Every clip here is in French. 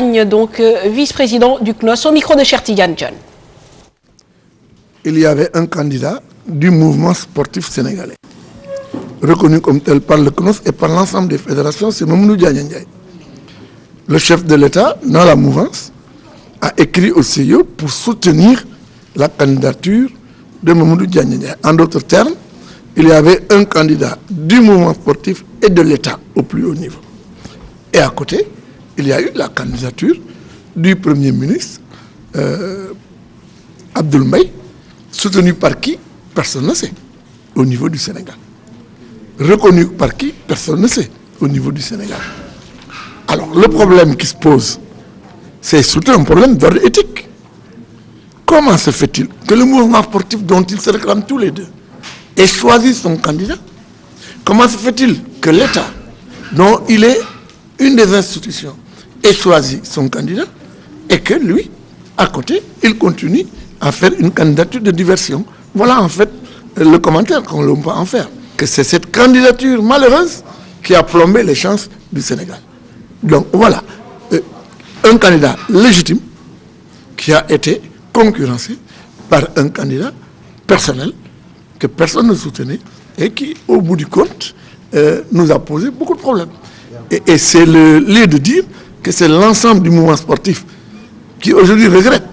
Donc vice-président du CNOS, au micro de Chertigan John. Il y avait un candidat du mouvement sportif sénégalais, reconnu comme tel par le CNOS et par l'ensemble des fédérations, c'est Mamadou Diagne Ndiaye. Le chef de l'État, dans la mouvance, a écrit au CIO pour soutenir la candidature de Mamadou Diagne Ndiaye. En d'autres termes, il y avait un candidat du mouvement sportif et de l'État au plus haut niveau. Et à côté, il y a eu la candidature du Premier ministre Abdoul Mbaye, soutenu par qui? Personne ne sait, au niveau du Sénégal. Reconnu par qui? Personne ne sait, au niveau du Sénégal. Alors, le problème qui se pose, c'est surtout un problème d'ordre éthique. Comment se fait-il que le mouvement sportif dont ils se réclament tous les deux ait choisi son candidat? Comment se fait-il que l'État, dont il est une des institutions, ait choisi son candidat et que lui, à côté, il continue à faire une candidature de diversion? Voilà en fait le commentaire qu'on peut en faire. Que c'est cette candidature malheureuse qui a plombé les chances du Sénégal. Donc voilà, un candidat légitime qui a été concurrencé par un candidat personnel que personne ne soutenait et qui, au bout du compte, nous a posé beaucoup de problèmes. Et c'est le lieu de dire que c'est l'ensemble du mouvement sportif qui aujourd'hui regrette.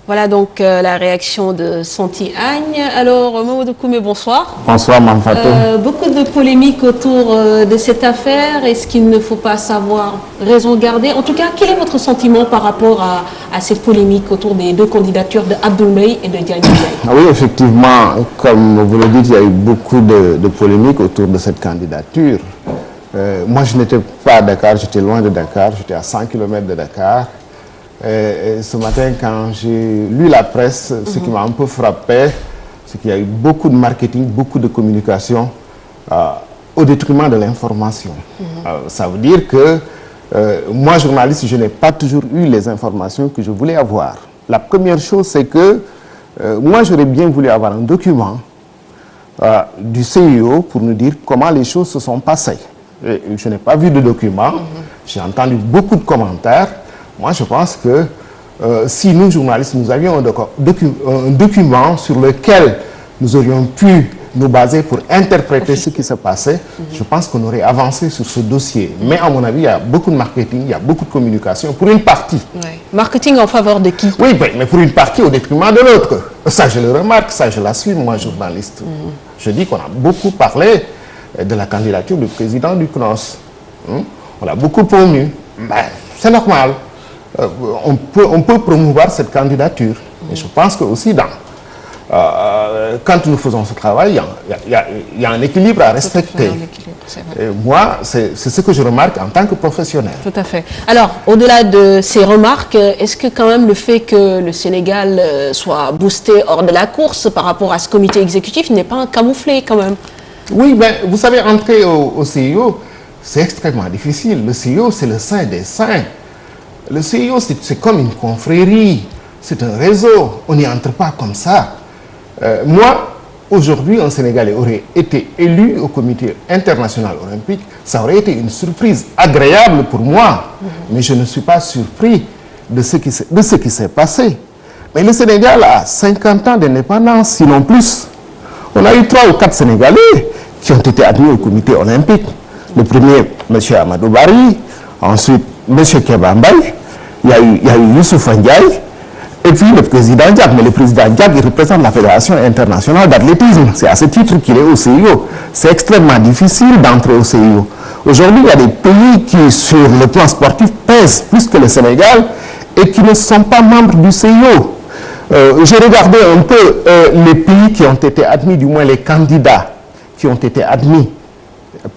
Voilà donc la réaction de Santy Agne. Alors, Mamadou Koumé, bonsoir. Bonsoir, Mme Fatou. Beaucoup de polémiques autour de cette affaire. Est-ce qu'il ne faut pas savoir raison garder? En tout cas, quel est votre sentiment par rapport à cette polémique autour des deux candidatures de Abdoul Mbaye et de Diagne Ndiaye? Oui, effectivement, comme vous le dites, il y a eu beaucoup de polémiques autour de cette candidature. Moi, je n'étais pas à Dakar, j'étais loin de Dakar, j'étais à 100 km de Dakar. Et ce matin, quand j'ai lu la presse, ce qui m'a un peu frappé, c'est qu'il y a eu beaucoup de marketing, beaucoup de communication au détriment de l'information. Ça veut dire que moi, journaliste, je n'ai pas toujours eu les informations que je voulais avoir. La première chose, c'est que moi, j'aurais bien voulu avoir un document du CIO pour nous dire comment les choses se sont passées. Et je n'ai pas vu de document, j'ai entendu beaucoup de commentaires. Moi, je pense que si nous, journalistes, nous avions un document sur lequel nous aurions pu nous baser pour interpréter ce qui se passait, je pense qu'on aurait avancé sur ce dossier. Mais à mon avis, il y a beaucoup de marketing, il y a beaucoup de communication pour une partie. Ouais. Marketing en faveur de qui? Oui, mais pour une partie au détriment de l'autre. Ça, je le remarque, ça, je l'assume, moi, journaliste. Je dis qu'on a beaucoup parlé de la candidature du président du CNOS. On l'a beaucoup promu. Ben, c'est normal. On peut promouvoir cette candidature. Et je pense que aussi, quand nous faisons ce travail, il y a un équilibre à respecter. Et moi, c'est ce que je remarque en tant que professionnel. Tout à fait. Alors, au-delà de ces remarques, est-ce que quand même le fait que le Sénégal soit boosté hors de la course par rapport à ce comité exécutif n'est pas camouflé quand même? Oui, ben, vous savez, entrer au CIO, c'est extrêmement difficile. Le CIO, c'est le saint des saints. Le CIO, c'est comme une confrérie, c'est un réseau. On n'y entre pas comme ça. Moi, aujourd'hui, un Sénégalais aurait été élu au comité international olympique. Ça aurait été une surprise agréable pour moi. Mais je ne suis pas surpris de ce qui s'est passé. Mais le Sénégal a 50 ans d'indépendance, sinon plus. On a eu 3 ou 4 Sénégalais qui ont été admis au comité olympique. Le premier, M. Amadou Barry, ensuite M. Keba Mbaye, il y a eu Youssouf Ndiaye, et puis le président Diak. Mais le président Diak, il représente la Fédération internationale d'athlétisme. C'est à ce titre qu'il est au CIO. C'est extrêmement difficile d'entrer au CIO. Aujourd'hui, il y a des pays qui, sur le plan sportif, pèsent plus que le Sénégal et qui ne sont pas membres du CIO. J'ai regardé un peu les pays qui ont été admis, du moins les candidats qui ont été admis.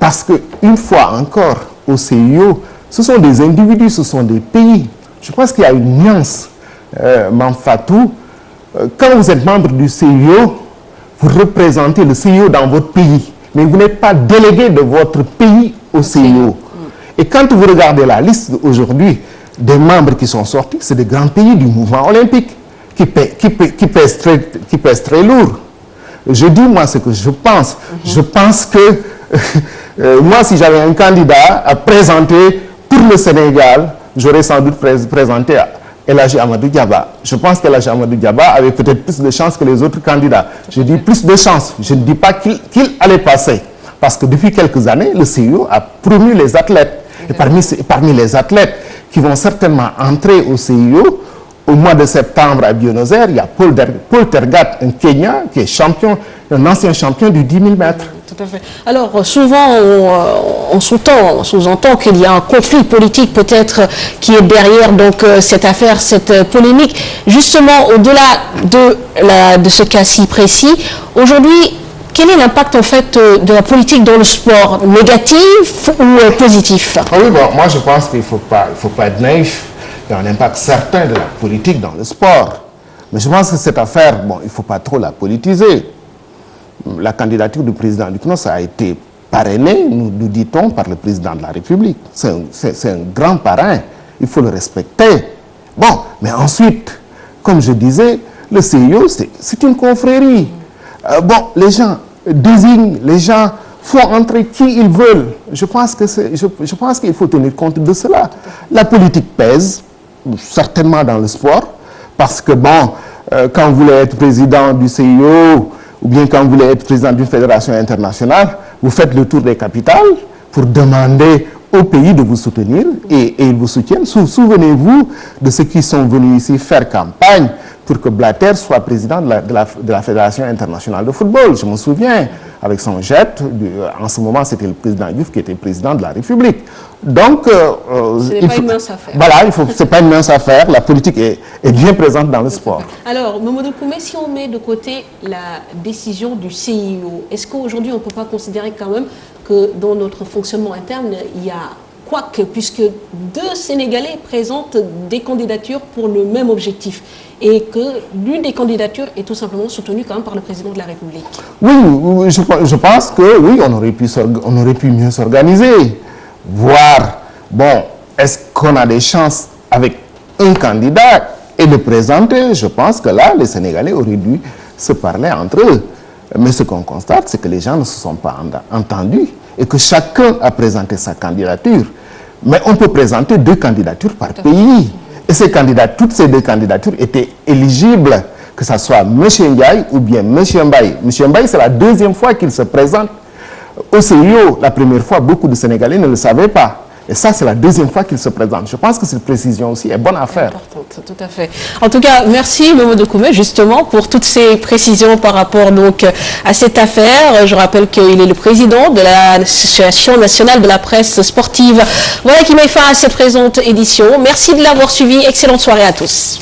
Parce qu'une fois encore, au CIO, ce sont des individus, ce sont des pays. Je pense qu'il y a une nuance, Mme Fatou. Quand vous êtes membre du CIO, vous représentez le CIO dans votre pays, mais vous n'êtes pas délégué de votre pays au CIO. Et quand vous regardez la liste aujourd'hui des membres qui sont sortis, c'est des grands pays du mouvement olympique qui pèsent très lourd. Je dis, moi, ce que je pense. Je pense que moi, si j'avais un candidat à présenter pour le Sénégal, j'aurais sans doute présenté El Hadji Amadou Diaba. Je pense qu'El Hadji Amadou Diaba avait peut-être plus de chances que les autres candidats. Je dis plus de chances. Je ne dis pas qu'il allait passer. Parce que depuis quelques années, le CIO a promu les athlètes. Et parmi les athlètes qui vont certainement entrer au CIO, au mois de septembre à Buenos Aires, il y a Paul Tergat, un Kenyan qui est champion, un ancien champion du 10 000 mètres. Tout à fait. Alors, souvent, on sous-entend qu'il y a un conflit politique peut-être qui est derrière donc, cette affaire, cette polémique. Justement, au-delà de ce cas-ci précis, aujourd'hui, quel est l'impact en fait de la politique dans le sport? Négatif ou positif? Oui, bon, moi je pense qu'il ne faut pas être naïf. Il y a un impact certain de la politique dans le sport. Mais je pense que cette affaire, bon, il ne faut pas trop la politiser. La candidature du président du CNOS a été parrainée, nous dit-on, par le président de la République. C'est un grand parrain, il faut le respecter. Bon, mais ensuite, comme je disais, le CIO, c'est une confrérie. Bon, les gens désignent, les gens font entrer qui ils veulent. Je pense qu'il faut tenir compte de cela. La politique pèse, certainement dans le sport, parce que, bon, quand vous voulez être président du CIO, ou bien quand vous voulez être président d'une fédération internationale, vous faites le tour des capitales pour demander au pays de vous soutenir et ils vous soutiennent. Souvenez-vous de ceux qui sont venus ici faire campagne pour que Blatter soit président de la Fédération internationale de football. Je me souviens, avec son jet, en ce moment c'était le président Diouf qui était président de la République. Donc, ce n'est pas une mince affaire. Voilà, ce n'est pas une mince affaire. La politique est bien présente dans le sport. Alors, Mamadou Koumé, si on met de côté la décision du CIO, est-ce qu'aujourd'hui on ne peut pas considérer quand même que dans notre fonctionnement interne, il y a quoique, puisque deux Sénégalais présentent des candidatures pour le même objectif et que l'une des candidatures est tout simplement soutenue quand même par le président de la République? Oui, je pense que oui, on aurait pu mieux s'organiser. Voir, bon, est-ce qu'on a des chances avec un candidat et le présenter? Je pense que là, les Sénégalais auraient dû se parler entre eux. Mais ce qu'on constate, c'est que les gens ne se sont pas entendus et que chacun a présenté sa candidature. Mais on peut présenter 2 candidatures par pays. Et toutes ces 2 candidatures étaient éligibles, que ce soit M. Ndiaye ou bien M. Mbaye. M. Mbaye, c'est la 2e fois qu'il se présente au CIO. La première fois, beaucoup de Sénégalais ne le savaient pas. Et ça, c'est la 2e fois qu'il se présente. Je pense que cette précision aussi est bonne à faire. Importante, tout à fait. En tout cas, merci Mamadou Koumé, justement, pour toutes ces précisions par rapport donc à cette affaire. Je rappelle qu'il est le président de l'Association nationale de la presse sportive. Voilà qui met fin à cette présente édition. Merci de l'avoir suivi. Excellente soirée à tous.